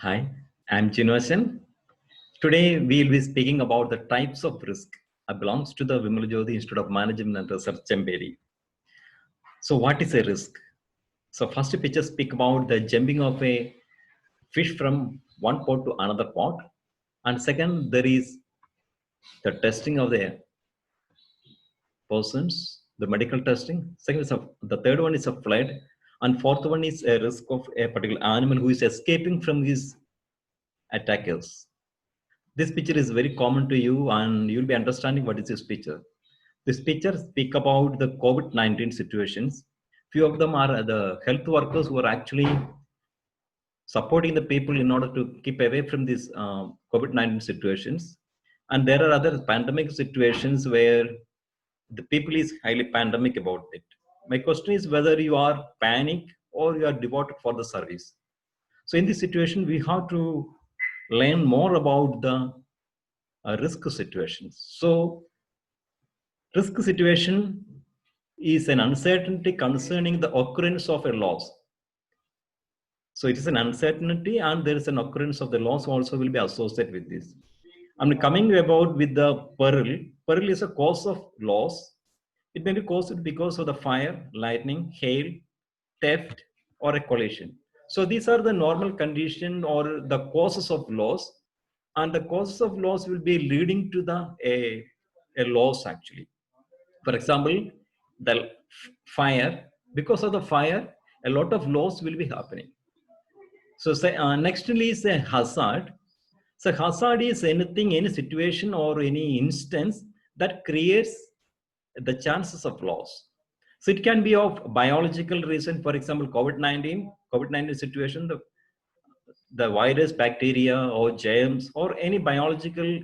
Hi, I'm Chinosan. Today we'll be speaking about the types of risk. I belongs to the Vimal Jyoti Institute of Management and Research, Chemberi. So what is a risk? So first picture speak about the jumping of a fish from one pot to another pot. And second, there is the testing of the persons, the medical testing. Second is the third one is a flood. And fourth one is a risk of a particular animal who is escaping from his attackers. This picture is very common to you and you'll be understanding what is this picture. This picture speak about the COVID-19 situations. Few of them are the health workers who are actually supporting the people in order to keep away from these COVID-19 situations. And there are other pandemic situations where the people is highly pandemic about it. My question is whether you are panic or you are devoted for the service. So in this situation, we have to learn more about the risk situations. So risk situation is an uncertainty concerning the occurrence of a loss. So it is an uncertainty and there is an occurrence of the loss also will be associated with this. I'm coming about with the peril. Peril is a cause of loss. It may be caused because of the fire, lightning, hail, theft, or a collision. So these are the normal condition or the causes of loss, and the causes of loss will be leading to the a loss actually. For example, the fire, because of the fire, a lot of loss will be happening. So say, nextly is a hazard. So hazard is anything, any situation or any instance that creates the chances of loss. So it can be of biological reason, for example, COVID-19 situation, the virus, bacteria or germs or any biological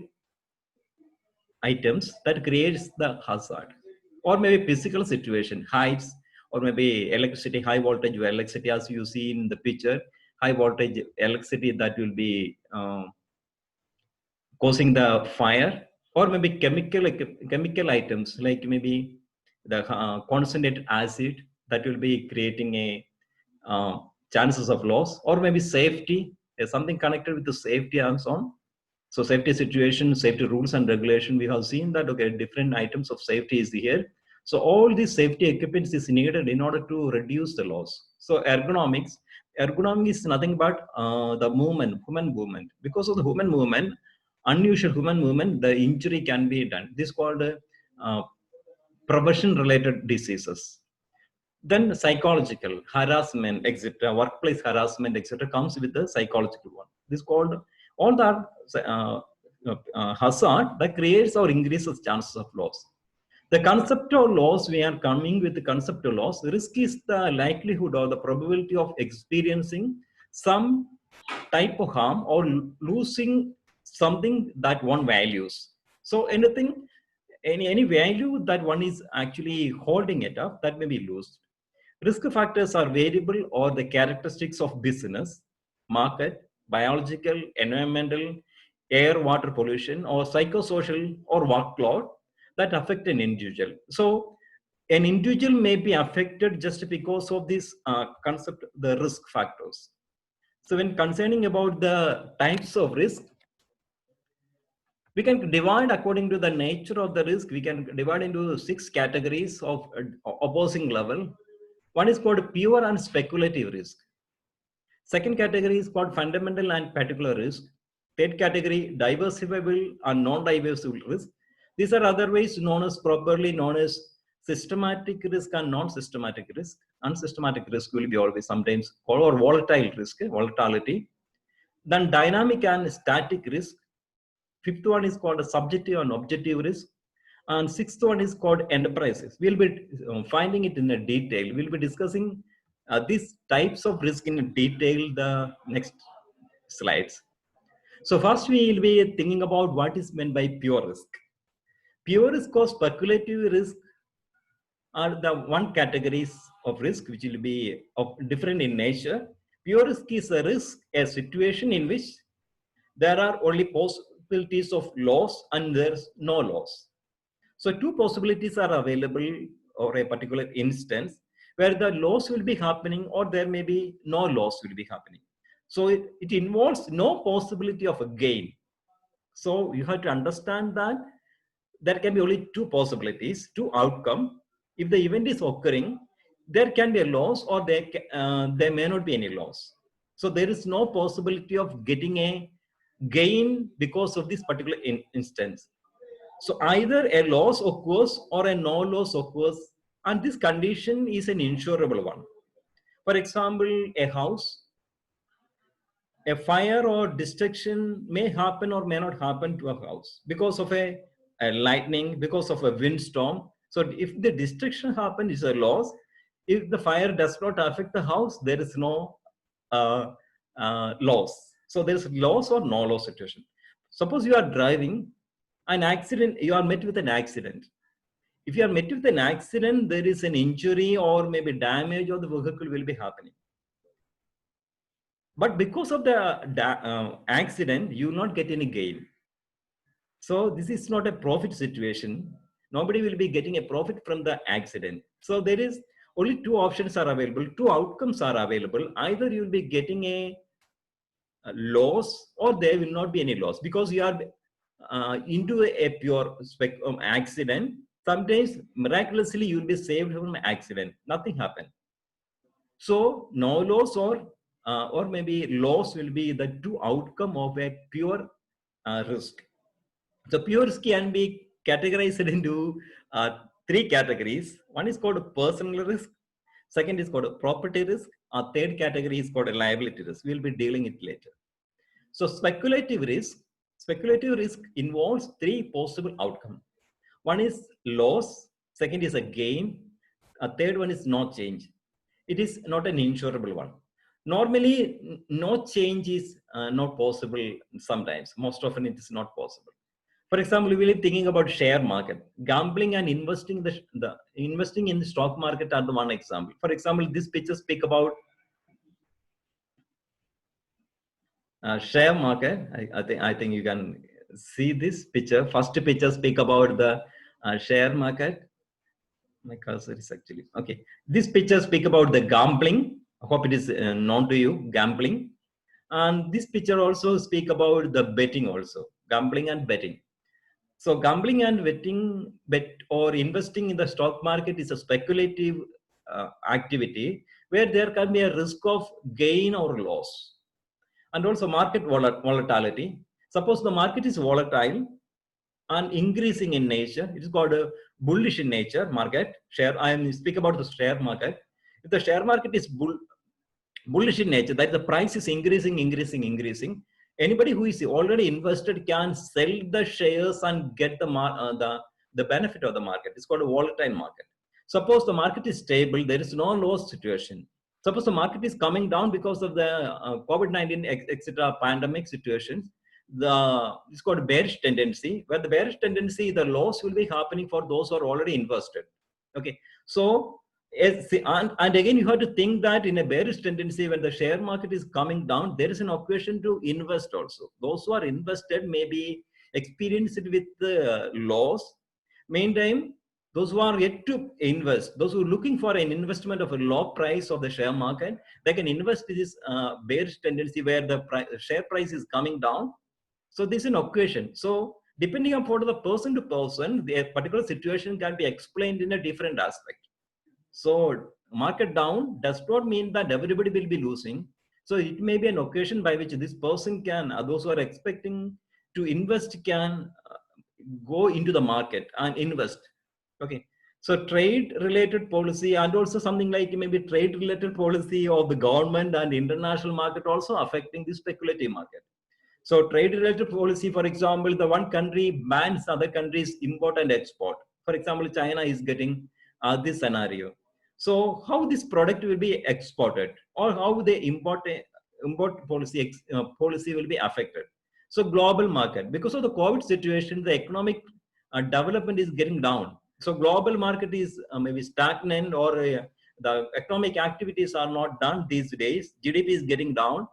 items that creates the hazard. Or maybe physical situation, heights, or maybe electricity, high voltage electricity as you see in the picture, high voltage electricity that will be causing the fire, or maybe chemical items like maybe the concentrated acid that will be creating a chances of loss, or maybe safety, something connected with the safety and so on. So safety situation, safety rules and regulation, we have seen that okay, different items of safety is here. So all these safety equipments is needed in order to reduce the loss. So ergonomics is nothing but the movement, human movement. Because of the human movement, unusual human movement, the injury can be done. This is called uh, profession related diseases. Then psychological harassment, etc., workplace harassment, etc., comes with the psychological one. This is called all that hazard that creates or increases chances of loss. The concept of loss, we are coming with the concept of loss. Risk is the likelihood or the probability of experiencing some type of harm or losing something that one values. So anything, any value that one is actually holding it up, that may be lost. Risk factors are variable or the characteristics of business, market, biological, environmental, air, water pollution, or psychosocial or workload that affect an individual. So an individual may be affected just because of this concept, the risk factors. So when concerning about the types of risk, we can divide according to the nature of the risk. We can divide into 6 categories of opposing level. One is called pure and speculative risk. Second category is called fundamental and particular risk. Third category, diversifiable and non-diversifiable risk. These are otherwise known as properly known as systematic risk and non-systematic risk. Unsystematic risk will be always sometimes called or volatile risk, volatility. Then dynamic and static risk. Fifth one is called a subjective and objective risk. And sixth one is called enterprises. We'll be finding it in a detail. We'll be discussing these types of risk in detail the next slides. So first we will be thinking about what is meant by pure risk. Pure risk or speculative risk are the one categories of risk which will be of different in nature. Pure risk is a risk, a situation in which there are only possibilities of loss and there's no loss. So two possibilities are available or a particular instance where the loss will be happening or there may be no loss will be happening. So it involves no possibility of a gain. So you have to understand that there can be only two possibilities, two outcome. If the event is occurring, there can be a loss or there may not be any loss. So there is no possibility of getting a gain because of this particular instance. So either a loss occurs or a no loss occurs, and this condition is an insurable one. For example, a house, a fire or destruction may happen or may not happen to a house because of a lightning, because of a windstorm. So if the destruction happens, it's a loss. If the fire does not affect the house, there is no uh, loss. So there's loss or no loss situation. Suppose you are driving an accident, you are met with an accident. If you are met with an accident, there is an injury or maybe damage of the vehicle will be happening. But because of the accident, you will not get any gain. So this is not a profit situation. Nobody will be getting a profit from the accident. So there is only two options are available, two outcomes are available. Either you will be getting a loss or there will not be any loss because you are into a pure accident. Sometimes miraculously you will be saved from accident. Nothing happened. So no loss or maybe loss will be the two outcome of a pure risk. So pure risk can be categorized into three categories. One is called personal risk. Second is called property risk. Our third category is called liability risk. We'll be dealing it later. So speculative risk involves three possible outcomes. One is loss. Second is a gain. A third one is no change. It is not an insurable one. Normally, no change is not possible sometimes. Most often it is not possible. For example, we are thinking about share market. Gambling and investing investing in the stock market are the one example. For example, this picture speak about share market. I think you can see this picture. First picture speak about the share market. My cursor is actually okay. This picture speak about the gambling. I hope it is known to you, gambling. And this picture also speak about the betting also, gambling and betting. So gambling and bet or investing in the stock market is a speculative activity where there can be a risk of gain or loss. And also market volatility. Suppose the market is volatile and increasing in nature, it is called a bullish in nature market. I am speak about the share market. If the share market is bullish in nature, that the price is increasing. Anybody who is already invested can sell the shares and get the benefit of the market. It's called a volatile market. Suppose the market is stable, there is no loss situation. Suppose the market is coming down because of the COVID-19 etc. pandemic situations. It's called bearish tendency. Where the bearish tendency, the loss will be happening for those who are already invested. Okay, so and again you have to think that in a bearish tendency, when the share market is coming down, there is an occasion to invest also. Those who are invested may be experienced with the loss. Meantime, those who are yet to invest, those who are looking for an investment of a low price of the share market, they can invest in this bearish tendency where the share price is coming down. So this is an occasion. So depending upon the person to person, the particular situation can be explained in a different aspect. So market down does not mean that everybody will be losing. So it may be an occasion by which this person can, those who are expecting to invest can go into the market and invest. Okay. So trade related policy and also something like maybe trade related policy of the government and international market also affecting the speculative market. So trade related policy, for example, the one country bans other countries import and export. For example, China is getting this scenario. So how this product will be exported or how the import policy will be affected. So global market, because of the COVID situation, the economic development is getting down. So global market is maybe stagnant or the economic activities are not done these days. GDP is getting down.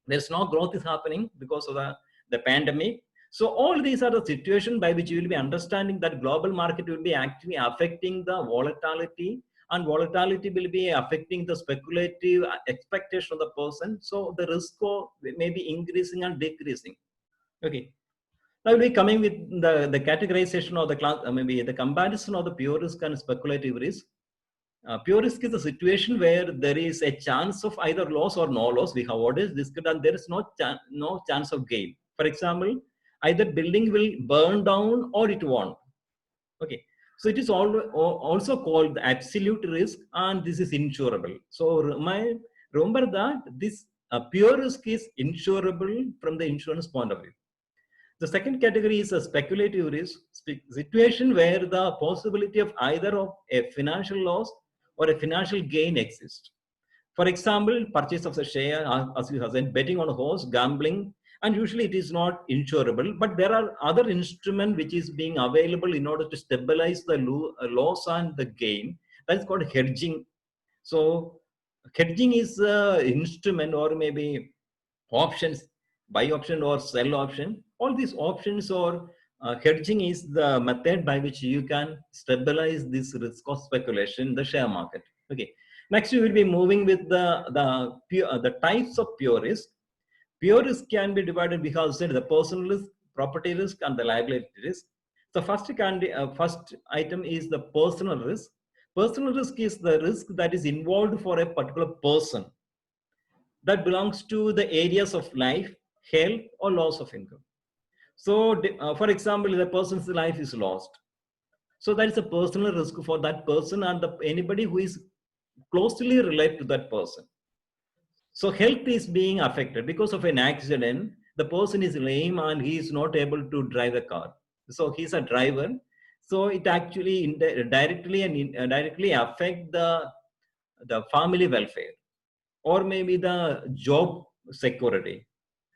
There's no growth is happening because of the pandemic. So all these are the situations by which you will be understanding that global market will be actually affecting the volatility and volatility will be affecting the speculative expectation of the person. So the risk may be increasing and decreasing. Okay. Now we'll be coming with the categorization of the class, maybe the comparison of the pure risk and speculative risk. Pure risk is a situation where there is a chance of either loss or no loss. We have always discussed, and there is no chance of gain. For example, either building will burn down or it won't. Okay, so it is also called the absolute risk, and this is insurable. So remember that this pure risk is insurable from the insurance point of view. The second category is a speculative risk, situation where the possibility of either of a financial loss or a financial gain exists. For example, purchase of a share, as you have said, betting on a horse, gambling, and usually it is not insurable, but there are other instruments which is being available in order to stabilize the loss and the gain. That is called hedging. So hedging is an instrument, or maybe options, buy option or sell option. All these options or hedging is the method by which you can stabilize this risk of speculation in the share market. Okay. Next, we will be moving with the types of pure risk. Pure risk can be divided because the personal risk, property risk, and the liability risk. The first item is the personal risk. Personal risk is the risk that is involved for a particular person, that belongs to the areas of life, health, or loss of income. So, for example, the person's life is lost. So that is a personal risk for that person and anybody who is closely related to that person. So health is being affected because of an accident. The person is lame and he is not able to drive a car. So he's a driver. So it actually directly and indirectly affect the family welfare, or maybe the job security.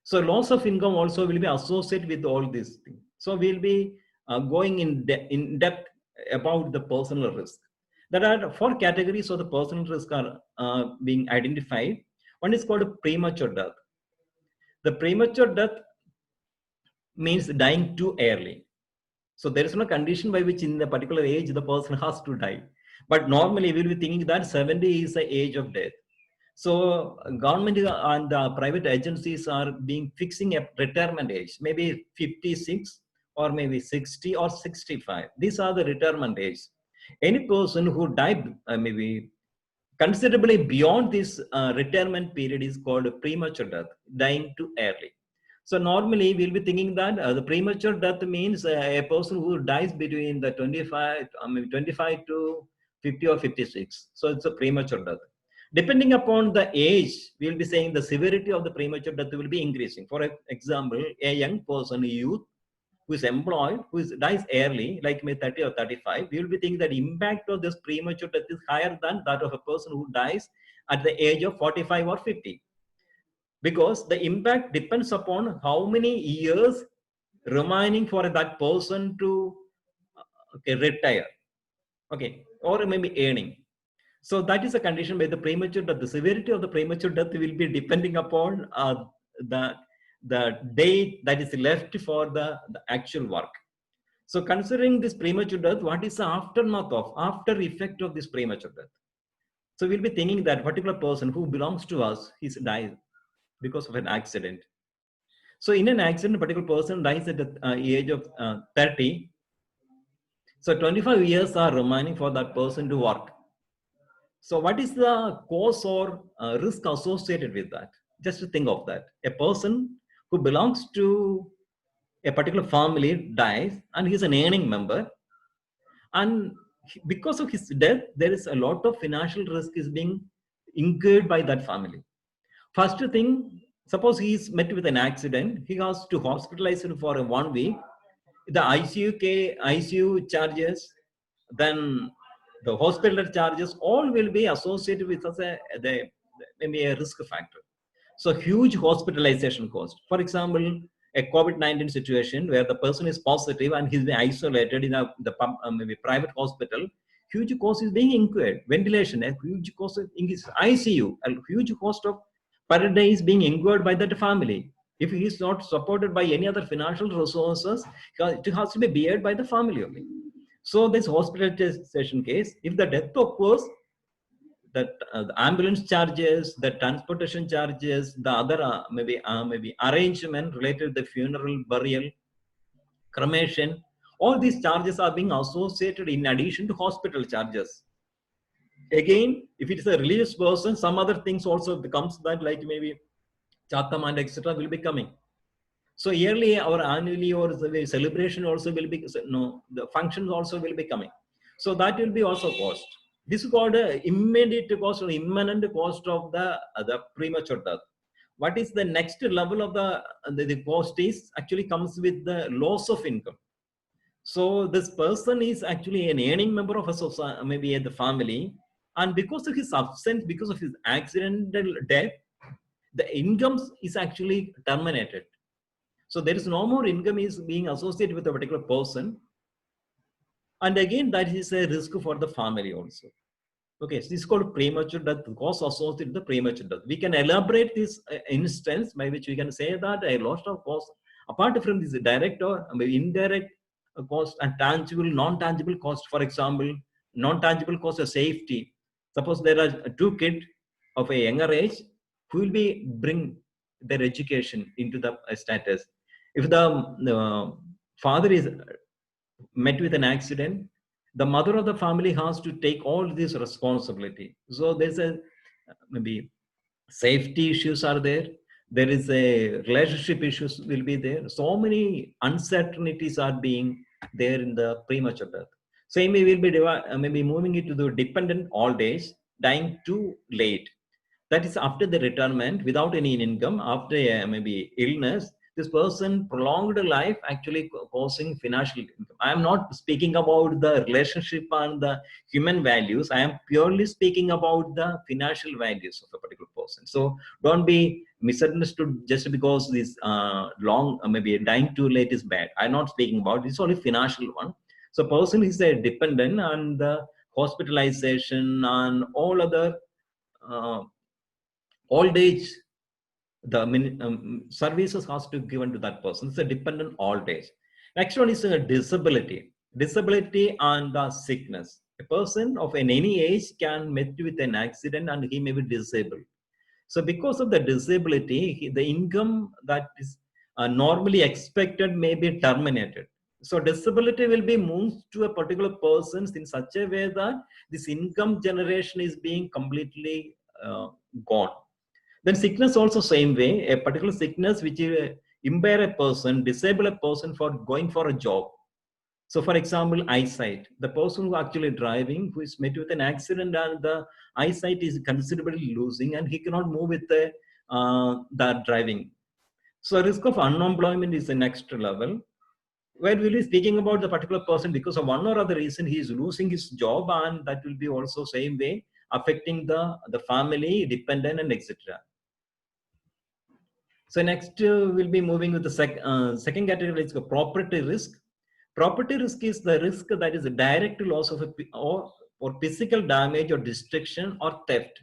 So loss of income also will be associated with all these things. So we'll be going in depth about the personal risk. There are 4 categories of the personal risk are being identified. One is called premature death. The premature death means dying too early. So there is no condition by which in a particular age the person has to die. But normally we'll be thinking that 70 is the age of death. So government and the private agencies are being fixing a retirement age, maybe 56 or maybe 60 or 65. These are the retirement age. Any person who died maybe considerably beyond this retirement period is called premature death, dying too early. So normally we'll be thinking that the premature death means a person who dies between the 25 to 50 or 56. So it's a premature death. Depending upon the age, we'll be saying the severity of the premature death will be increasing. For example, a young person, a youth who is employed, dies early, like maybe 30 or 35, we will be thinking that the impact of this premature death is higher than that of a person who dies at the age of 45 or 50. Because the impact depends upon how many years remaining for that person to retire, okay, or maybe earning. So that is a condition where the premature death, the severity of the premature death will be depending upon the date that is left for the actual work. So considering this premature death, what is the aftermath of, after effect of this premature death? So we'll be thinking that particular person who belongs to us, he's died because of an accident. So in an accident, a particular person dies at the age of 30. So 25 years are remaining for that person to work. So what is the cause or risk associated with that? Just to think of that. A person who belongs to a particular family dies and he's an earning member. And because of his death, there is a lot of financial risk is being incurred by that family. First thing, suppose he is met with an accident, he has to hospitalize him for 1 week. The ICU charges, then the hospital charges, all will be associated with maybe a risk factor. So huge hospitalization cost. For example, a COVID-19 situation where the person is positive and he's been isolated in maybe private hospital, huge cost is being incurred. Ventilation, a huge cost in his ICU, a huge cost of per day is being incurred by that family. If he is not supported by any other financial resources, it has to be borne by the family only. So this hospitalization case, if the death occurs, the ambulance charges, the transportation charges, the other maybe arrangement related to the funeral, burial, cremation, all these charges are being associated in addition to hospital charges. Again, if it is a religious person, some other things also becomes that, like maybe chatam and etc. will be coming. So yearly or annually or the celebration also will be, no, the functions also will be coming. So that will be also cost. This is called a immediate cost or imminent cost of the premature death. What is the next level of the cost is actually comes with the loss of income. So this person is actually an earning member of a society, maybe at the family, and because of his absence, because of his accidental death, the income is actually terminated. So there is no more income is being associated with a particular person. And again, that is a risk for the family also. Okay, so this is called premature death, cost associated with the premature death. We can elaborate this instance by which we can say that a lot of cost, apart from this direct or maybe indirect cost and tangible, non-tangible cost, for example, non-tangible cost of safety. Suppose there are two kids of a younger age who will be bring their education into the status. If the father is met with an accident, the mother of the family has to take all this responsibility. So there's a maybe safety issues are there. There is a relationship issues will be there. So many uncertainties are being there in the premature death. Same way we'll be maybe moving it to the dependent old age, dying too late. That is after the retirement without any income, after maybe illness, this person prolonged life actually causing financial income. I am not speaking about the relationship and the human values. I am purely speaking about the financial values of a particular person. So don't be misunderstood just because this long maybe dying too late is bad. I'm not speaking about it's only financial one. So person is a dependent on the hospitalization and all other old age, the services has to be given to that person. It's a dependent old age. Next one is a disability. Disability and the sickness. A person of any age can meet with an accident and he may be disabled. So because of the disability, the income that is normally expected may be terminated. So disability will be moved to a particular person in such a way that this income generation is being completely gone. Then sickness also same way, a particular sickness which impair a person, disable a person for going for a job. So for example, eyesight, the person who actually driving, who is met with an accident and the eyesight is considerably losing and he cannot move with the driving. So risk of unemployment is the next level. Where we'll be speaking about the particular person because of one or other reason he is losing his job, and that will be also same way affecting the family, dependent and etc. So next we'll be moving with the second category is the property risk. Property risk is the risk that is a direct loss of or physical damage or destruction or theft.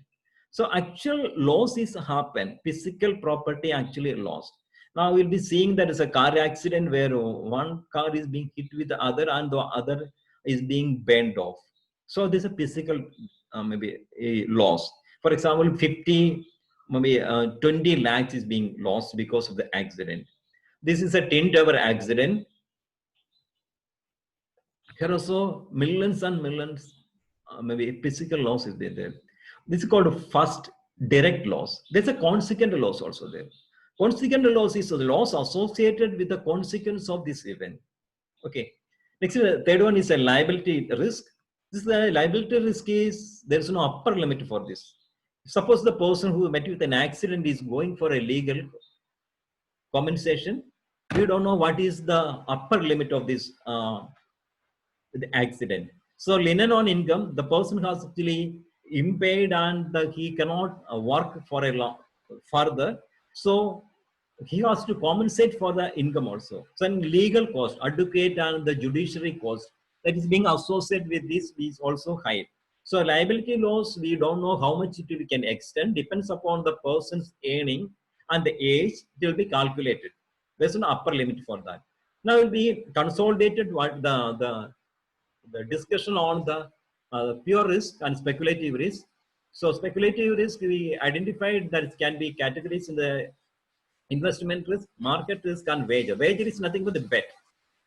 So actual loss is happen, physical property actually lost. Now we'll be seeing that is a car accident where one car is being hit with the other and the other is being bent off. So there's a physical maybe a loss. For example, 50 maybe 20 lakhs is being lost because of the accident. This is a 10-tower accident. Here also millions and millions maybe physical loss is there. This is called a first direct loss. There's a consequent loss also there. Consequent loss is a loss associated with the consequence of this event. Okay. Next, third one is a liability risk. This is a liability risk is there is no upper limit for this. Suppose the person who met with an accident is going for a legal compensation. We don't know what is the upper limit of this the accident. So linen on income, the person has actually impaired and he cannot work for a long further. So he has to compensate for the income also. So in legal cost, advocate and the judiciary cost that is being associated with this is also high. So liability loss, we don't know how much it can extend, depends upon the person's earning and the age, it will be calculated. There's an upper limit for that. Now it will be consolidated what the discussion on the pure risk and speculative risk. So speculative risk, we identified that it can be categories in the investment risk, market risk, and wager. Wager is nothing but the bet.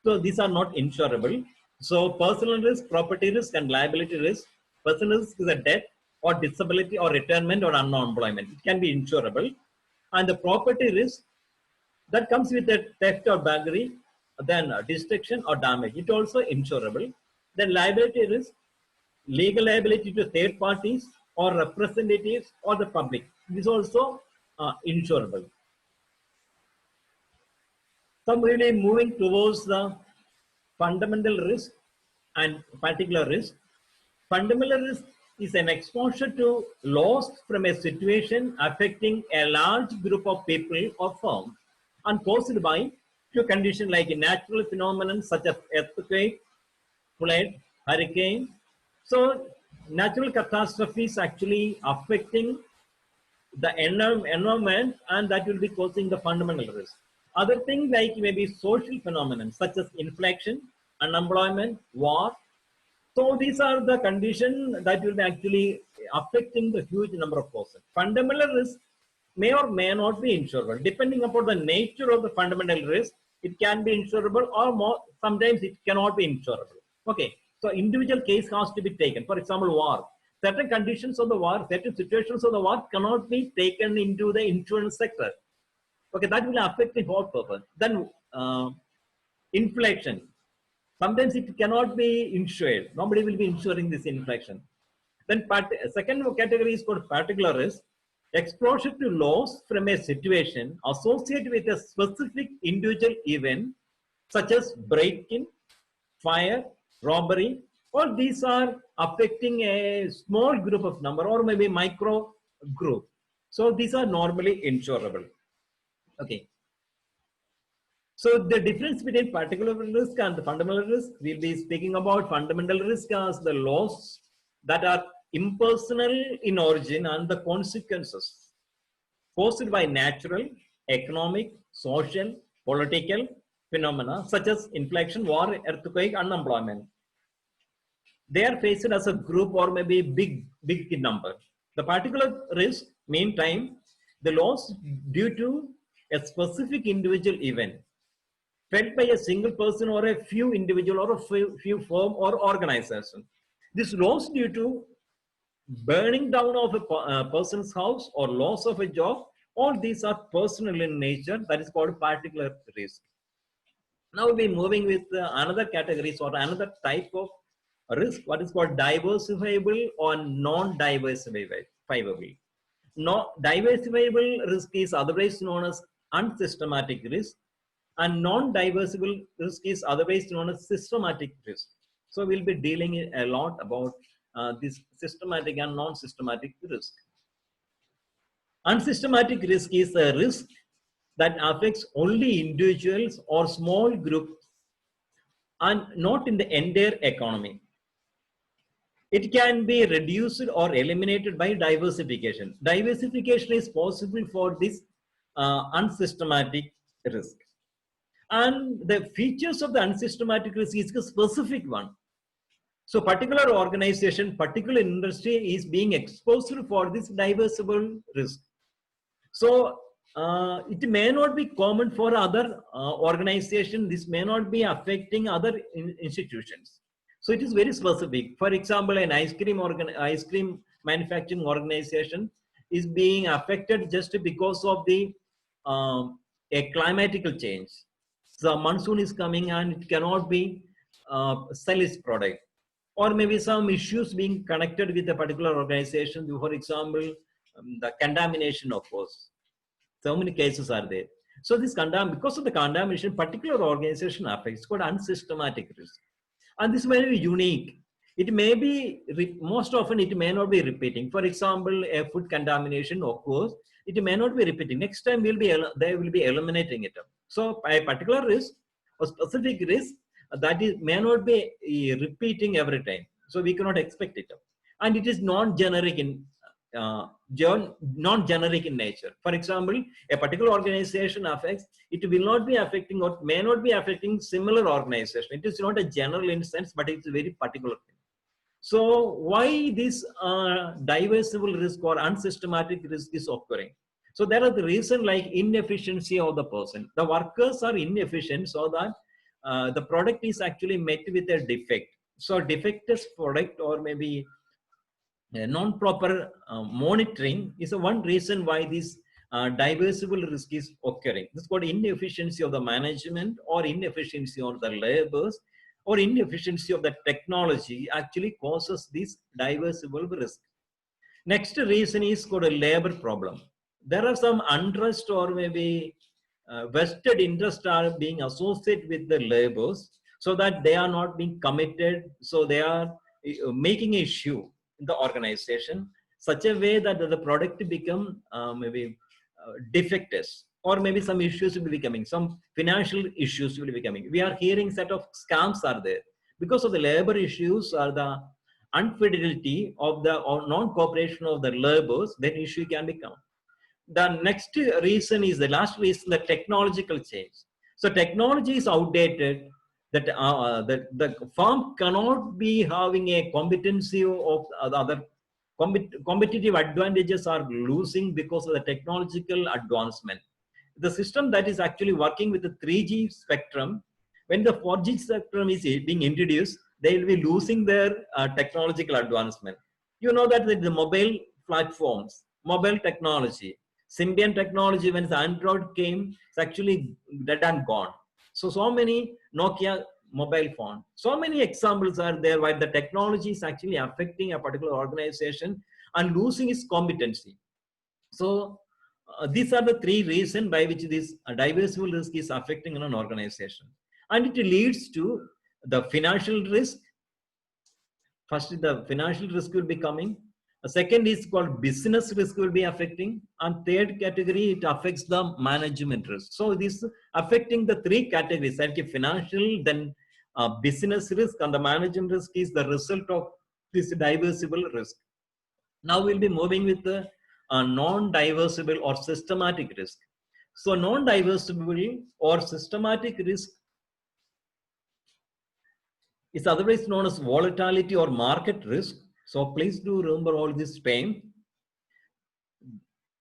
So these are not insurable. So personal risk, property risk, and liability risk. Personal risk is a debt or disability or retirement or unemployment. It can be insurable. And the property risk that comes with a theft or burglary, then destruction or damage. It also insurable. Then liability risk, legal liability to third parties or representatives or the public. This is also insurable. So really moving towards the fundamental risk and particular risk. Fundamental risk is an exposure to loss from a situation affecting a large group of people or firms and caused by two conditions like a natural phenomenon such as earthquake, flood, hurricane. So natural catastrophes actually affecting the environment, and that will be causing the fundamental risk. Other things like maybe social phenomena such as inflation, unemployment, war. So these are the conditions that will be actually affecting the huge number of persons. Fundamental risk may or may not be insurable. Depending upon the nature of the fundamental risk, it can be insurable or more, sometimes it cannot be insurable. Okay, so individual case has to be taken. For example, war. Certain conditions of the war, certain situations of the war cannot be taken into the insurance sector. Okay, that will affect the whole purpose. Then inflation. Sometimes it cannot be insured. Nobody will be insuring this inflation. Then second category is called particular risk. Exposure to loss from a situation associated with a specific individual event such as break-in, fire, robbery. All these are affecting a small group of number or maybe micro group. So these are normally insurable. Okay. So the difference between particular risk and the fundamental risk, we'll be speaking about fundamental risk as the laws that are impersonal in origin and the consequences caused by natural, economic, social, political phenomena such as inflation, war, earthquake, unemployment. They are faced as a group or maybe big number. The particular risk, meantime, the loss due to a specific individual event felt by a single person or a few individual or a few firm or organization. This loss due to burning down of a person's house or loss of a job, all these are personal in nature. That is called particular risk. Now we'll be moving with another categories or another type of risk, what is called diversifiable or non-diversifiable. No, diversifiable risk is otherwise known as unsystematic risk, and non-diversible risk is otherwise known as systematic risk. So we'll be dealing a lot about this systematic and non-systematic risk. Unsystematic risk is a risk that affects only individuals or small groups and not in the entire economy. It can be reduced or eliminated by diversification. Diversification is possible for this unsystematic risk. And the features of the unsystematic risk is a specific one. So particular organization, particular industry is being exposed for this diversifiable risk. So it may not be common for other organizations. This may not be affecting other institutions. So it is very specific. For example, an ice cream manufacturing organization is being affected just because of the a climatical change. So monsoon is coming and it cannot be sell its product, or maybe some issues being connected with a particular organization. For example, the contamination of course. So many cases are there. So this because of the contamination, particular organization affects. It's called unsystematic risk. And this is very unique. It may be, most often it may not be repeating. For example, a food contamination occurs, it may not be repeating. Next time they will be eliminating it. So a particular risk or specific risk that is may not be repeating every time. So we cannot expect it. And it is non-generic in non-generic in nature. For example, a particular organization affects, it will not be affecting or may not be affecting similar organization. It is not a general instance, but it's a very particular thing. So why this divisible risk or unsystematic risk is occurring? So there are the reason like inefficiency of the person. The workers are inefficient so that the product is actually met with a defect. So defectless product or maybe non-proper monitoring is one reason why this divisible risk is occurring. This is called inefficiency of the management or inefficiency of the laborers or inefficiency of the technology actually causes this divisible risk. Next reason is called a labor problem. There are some unrest or maybe vested interest are being associated with the laborers so that they are not being committed. So they are making issue in the organization such a way that the product become maybe defectors or maybe some issues will be coming, some financial issues will be coming. We are hearing set of scams are there because of the labor issues or the infidelity of the or non-cooperation of the laborers, then issue can become. The next reason is the last reason, the technological change. So technology is outdated, that the firm cannot be having a competency of the other competitive advantages are losing because of the technological advancement. The system that is actually working with the 3G spectrum, when the 4G spectrum is being introduced, they will be losing their technological advancement. You know that the mobile platforms, mobile technology, Symbian technology, when the Android came, it's actually dead and gone. So many Nokia mobile phone, so many examples are there where the technology is actually affecting a particular organization and losing its competency. So these are the three reasons by which this divisible risk is affecting an organization. And it leads to the financial risk. First, the financial risk will be coming. A second is called business risk will be affecting. And third category, it affects the management risk. So this affecting the three categories, like financial, then business risk and the management risk is the result of this divisible risk. Now we'll be moving with the non-diversible or systematic risk. So non-diversible or systematic risk is otherwise known as volatility or market risk. So please do remember all this pain.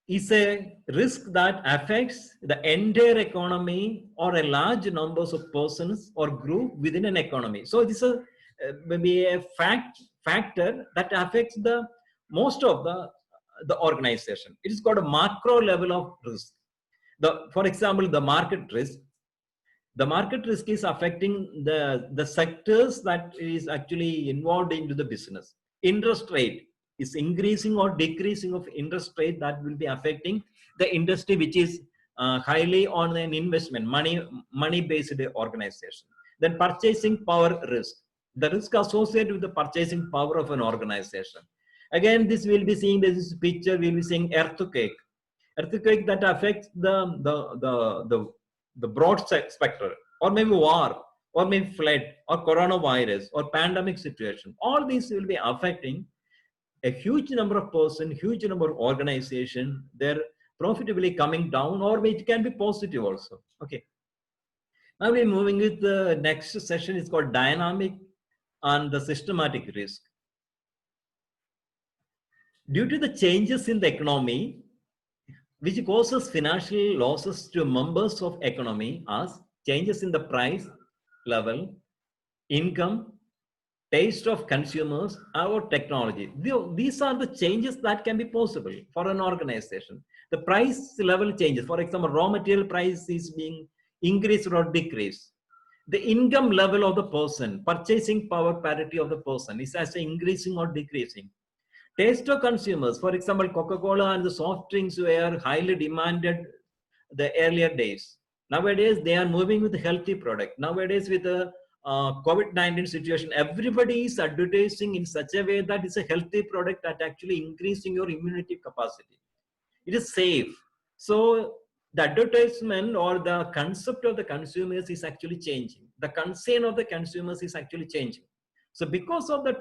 Is a risk that affects the entire economy or a large numbers of persons or group within an economy. So this is maybe a factor that affects the most of the organization. It is called a macro level of risk. For example, the market risk. The market risk is affecting the sectors that is actually involved into the business. Interest rate is increasing or decreasing of interest rate, that will be affecting the industry which is highly on an investment, money based organization. Then purchasing power risk, the risk associated with the purchasing power of an organization. Again, this will be seeing this picture, we will be seeing earthquake that affects the broad spectrum, or maybe war, or maybe flood, or coronavirus, or pandemic situation. All these will be affecting a huge number of persons, huge number of organizations. They're profitably coming down, or it can be positive also. Okay. Now we're moving with the next session. It's called dynamic and the systematic risk. Due to the changes in the economy, which causes financial losses to members of economy as changes in the price level, income, taste of consumers, or technology. These are the changes that can be possible for an organization. The price level changes. For example, raw material price is being increased or decreased. The income level of the person, purchasing power parity of the person is as increasing or decreasing. Taste of consumers, for example, Coca-Cola and the soft drinks were highly demanded the earlier days. Nowadays, they are moving with a healthy product. Nowadays, with the COVID-19 situation, everybody is advertising in such a way that it's a healthy product that actually increasing your immunity capacity. It is safe. So the advertisement or the concept of the consumers is actually changing. The concern of the consumers is actually changing. So because of the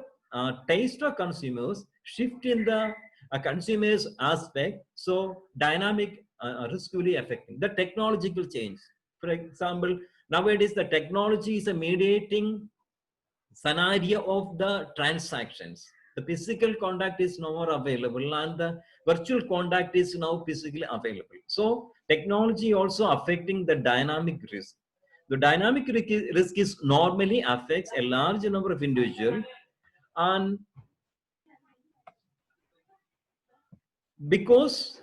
taste of consumers, shift in the consumers aspect, so dynamic risk will be affecting the technological change. For example, nowadays the technology is a mediating scenario of the transactions. The physical contact is no more available and the virtual contact is now physically available. So technology also affecting the dynamic risk. The dynamic risk is normally affects a large number of individuals, and because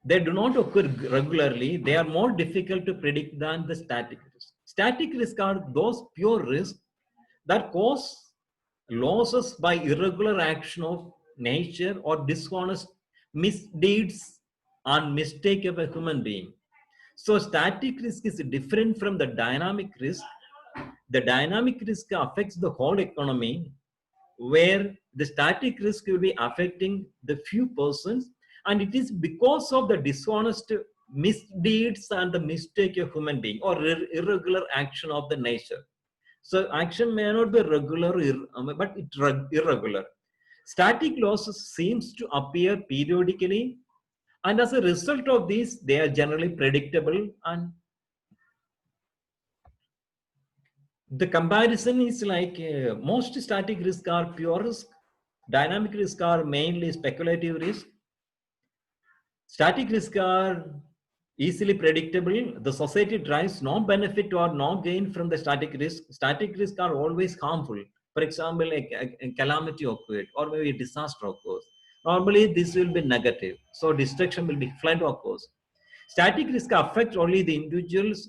they do not occur regularly, they are more difficult to predict than the static risk. Static risk are those pure risks that cause losses by irregular action of nature or dishonest misdeeds and mistake of a human being. So static risk is different from the dynamic risk. The dynamic risk affects the whole economy, where the static risk will be affecting the few persons, and it is because of the dishonest misdeeds and the mistake of human being or irregular action of the nature. So action may not be regular, but it's irregular. Static losses seems to appear periodically, and as a result of this, they are generally predictable. And the comparison is like most static risk are pure risk, dynamic risk are mainly speculative risk. Static risk are easily predictable. The society drives no benefit or no gain from the static risk. Static risk are always harmful. For example, a calamity occurred or maybe a disaster occurs. Normally, this will be negative. So destruction will be flood occurs. Static risk affect only the individuals,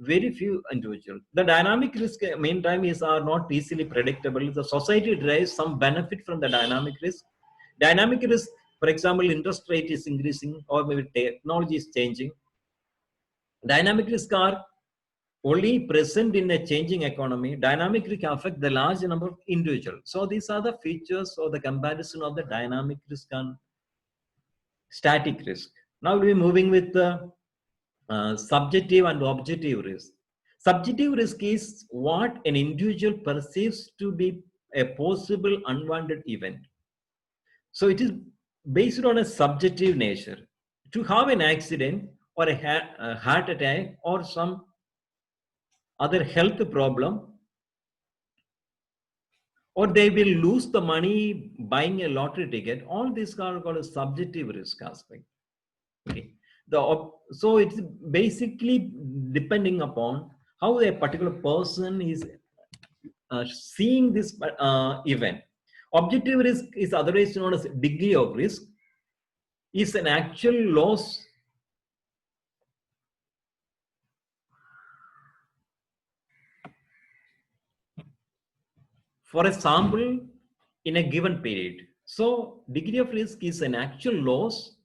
very few individuals. The dynamic risk, meantime, is are not easily predictable. The society derives some benefit from the dynamic risk. Dynamic risk, for example, interest rate is increasing or maybe technology is changing. Dynamic risk are only present in a changing economy. Dynamic risk affect the large number of individuals. So these are the features or the comparison of the dynamic risk and static risk. Now we'll be moving with the subjective and objective risk. Subjective risk is what an individual perceives to be a possible unwanted event. So it is based on a subjective nature. To have an accident or a heart attack or some other health problem, or they will lose the money buying a lottery ticket, all these are called a subjective risk aspect. Okay. So it's basically depending upon how a particular person is seeing this event. Objective risk is otherwise known as degree of risk, is an actual loss for a sample in a given period. So degree of risk is an actual loss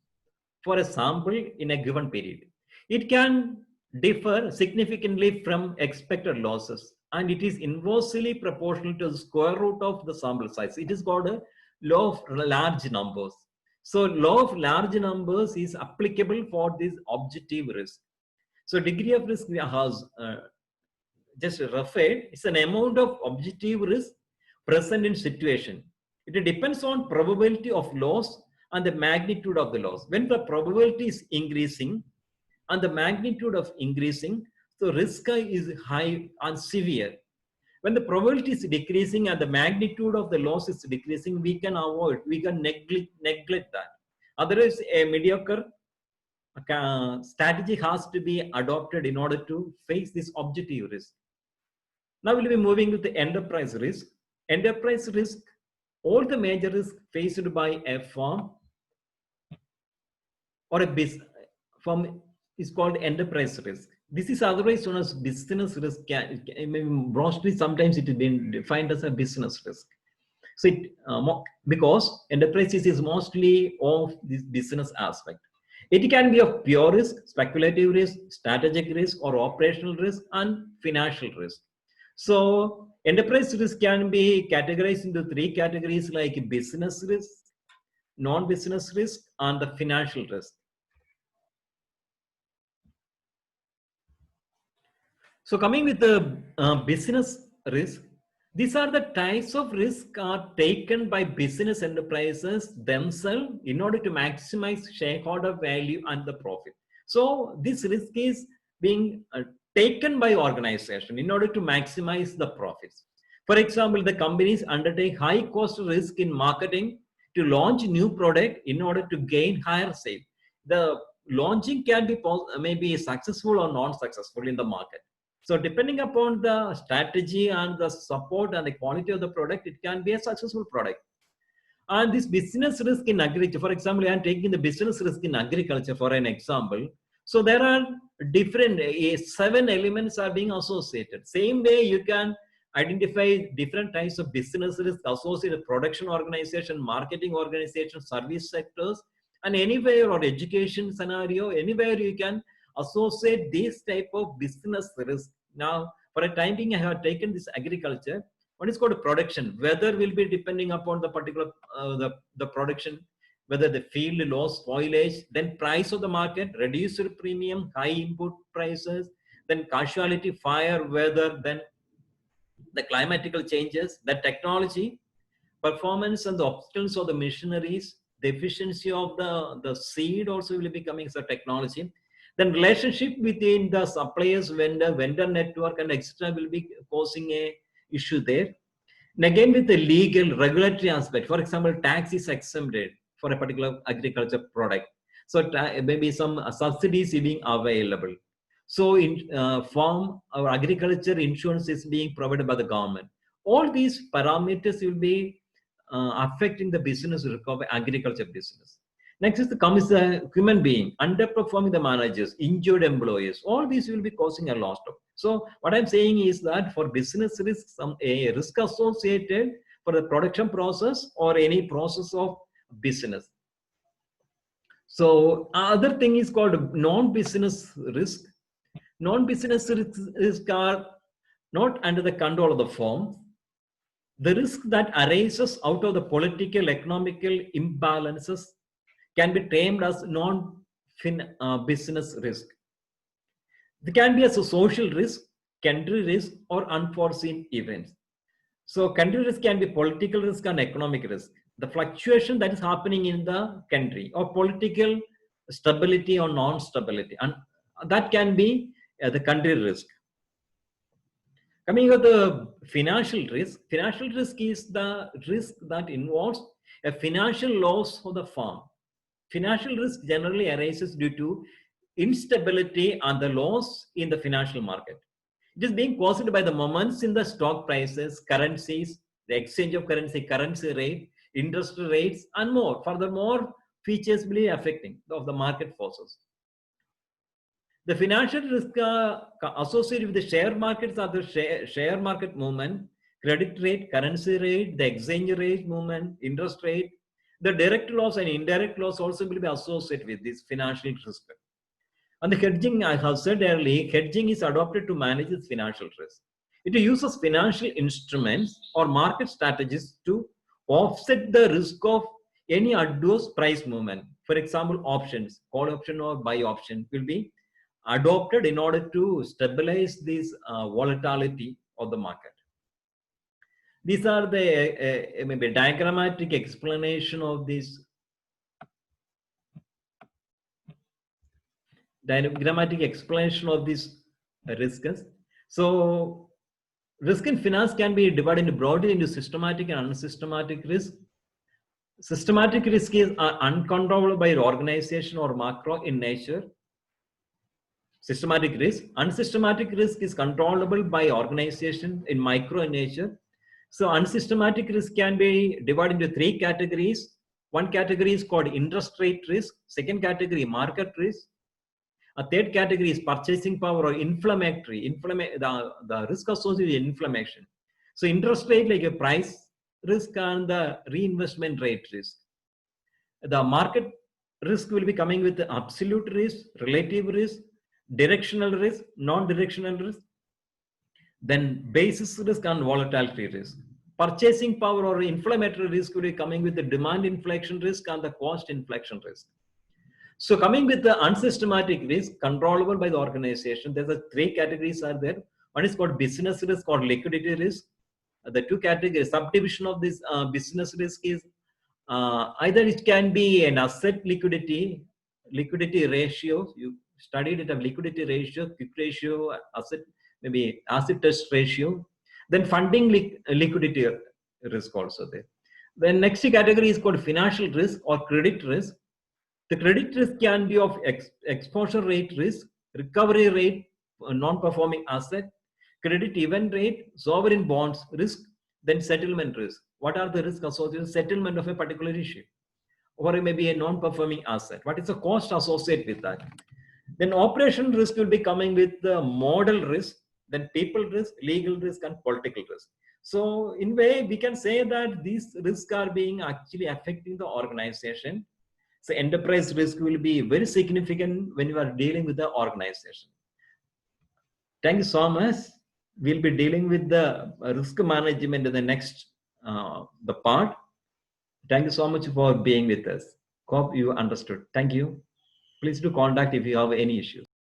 for a sample in a given period. It can differ significantly from expected losses, and it is inversely proportional to the square root of the sample size. It is called a law of large numbers. So law of large numbers is applicable for this objective risk. So degree of risk has just referred, it's an amount of objective risk present in situation. It depends on probability of loss and the magnitude of the loss. When the probability is increasing and the magnitude of increasing, so risk is high and severe. When the probability is decreasing and the magnitude of the loss is decreasing, we can avoid, we can neglect that. Otherwise, a mediocre strategy has to be adopted in order to face this objective risk. Now we'll be moving to the enterprise risk. Enterprise risk, all the major risks faced by a firm or a business firm is called enterprise risk. This is otherwise known as business risk. Mostly sometimes it has been defined as a business risk. So because enterprise is mostly of this business aspect. It can be of pure risk, speculative risk, strategic risk, or operational risk, and financial risk. So enterprise risk can be categorized into three categories like business risk, non-business risk, and the financial risk. So coming with the business risk, these are the types of risk are taken by business enterprises themselves in order to maximize shareholder value and the profit. So this risk is being taken by organization in order to maximize the profits. For example, the companies undertake high cost risk in marketing to launch new product in order to gain higher sale. The launching can be maybe successful or non-successful in the market. So depending upon the strategy and the support and the quality of the product, it can be a successful product. And this business risk in agriculture, for example, I am taking the business risk in agriculture for an example. So there are different 7 elements are being associated. Same way you can identify different types of business risk associated production organization, marketing organization, service sectors, and anywhere or education scenario, anywhere you can associate this type of business risk. Now, for a time being, I have taken this agriculture. One is called production. Weather will be depending upon the particular the production, whether the field loss, spoilage, then price of the market, reduced premium, high input prices, then casualty, fire, weather, then the climatical changes, the technology, performance and the obstacles of the machineries, the efficiency of the seed also will be coming as a technology. Then relationship within the suppliers, vendor network and etc. will be causing a issue there. And again, with the legal regulatory aspect, for example, tax is exempted for a particular agriculture product. So maybe some subsidies being available. So in farm or agriculture insurance is being provided by the government. All these parameters will be affecting the business of agriculture business. Next is the human being, underperforming the managers, injured employees. All these will be causing a loss of. So what I'm saying is that for business risk, a risk associated for the production process or any process of business. So other thing is called non-business risk. Non-business risk are not under the control of the firm. The risk that arises out of the political, economical imbalances can be termed as non-business risk. There can be a social risk, country risk, or unforeseen events. So country risk can be political risk and economic risk. The fluctuation that is happening in the country, or political stability or non-stability, and that can be the country risk. Coming to the financial risk is the risk that involves a financial loss for the firm. Financial risk generally arises due to instability and the loss in the financial market. It is being caused by the moments in the stock prices, currencies, the exchange of currency rate, interest rates, and more. Furthermore, features will be affecting of the market forces. The financial risk associated with the share markets are the share market movement, credit rate, currency rate, the exchange rate movement, interest rate. The direct loss and indirect loss also will be associated with this financial risk. And the hedging, I have said earlier, hedging is adopted to manage this financial risk. It uses financial instruments or market strategies to offset the risk of any adverse price movement. For example, options, call option or buy option will be adopted in order to stabilize this volatility of the market. These are the maybe diagrammatic explanation of this. Diagrammatic explanation of these risks. So risk in finance can be divided broadly into systematic and unsystematic risk. Systematic risk is uncontrollable by organization or macro in nature. Systematic risk. Unsystematic risk is controllable by organization in micro in nature. So unsystematic risk can be divided into 3 categories. One category is called interest rate risk. Second category, market risk. A third category is purchasing power or inflammatory. The risk associated with inflammation. So interest rate like a price risk and the reinvestment rate risk. The market risk will be coming with the absolute risk, relative risk, directional risk, non-directional risk, then basis risk and volatility risk. Purchasing power or inflammatory risk will be coming with the demand inflation risk and the cost inflation risk. So coming with the unsystematic risk controllable by the organization, there's a 3 categories are there. One is called business risk or liquidity risk. The 2 categories, subdivision of this business risk is either it can be an asset liquidity ratio. You studied it, a liquidity ratio, quick ratio, asset, maybe asset test ratio. Then funding liquidity risk also there. The next category is called financial risk or credit risk. The credit risk can be of exposure rate risk, recovery rate, non-performing asset, credit event rate, sovereign bonds risk, then settlement risk. What are the risks associated with settlement of a particular issue? Or it may be a non-performing asset. What is the cost associated with that? Then operation risk will be coming with the model risk, then people risk, legal risk, and political risk. So in way, we can say that these risks are being actually affecting the organization. So enterprise risk will be very significant when you are dealing with the organization. Thank you so much. We'll be dealing with the risk management in the next the part. Thank you so much for being with us. Hope you understood. Thank you. Please do contact if you have any issues.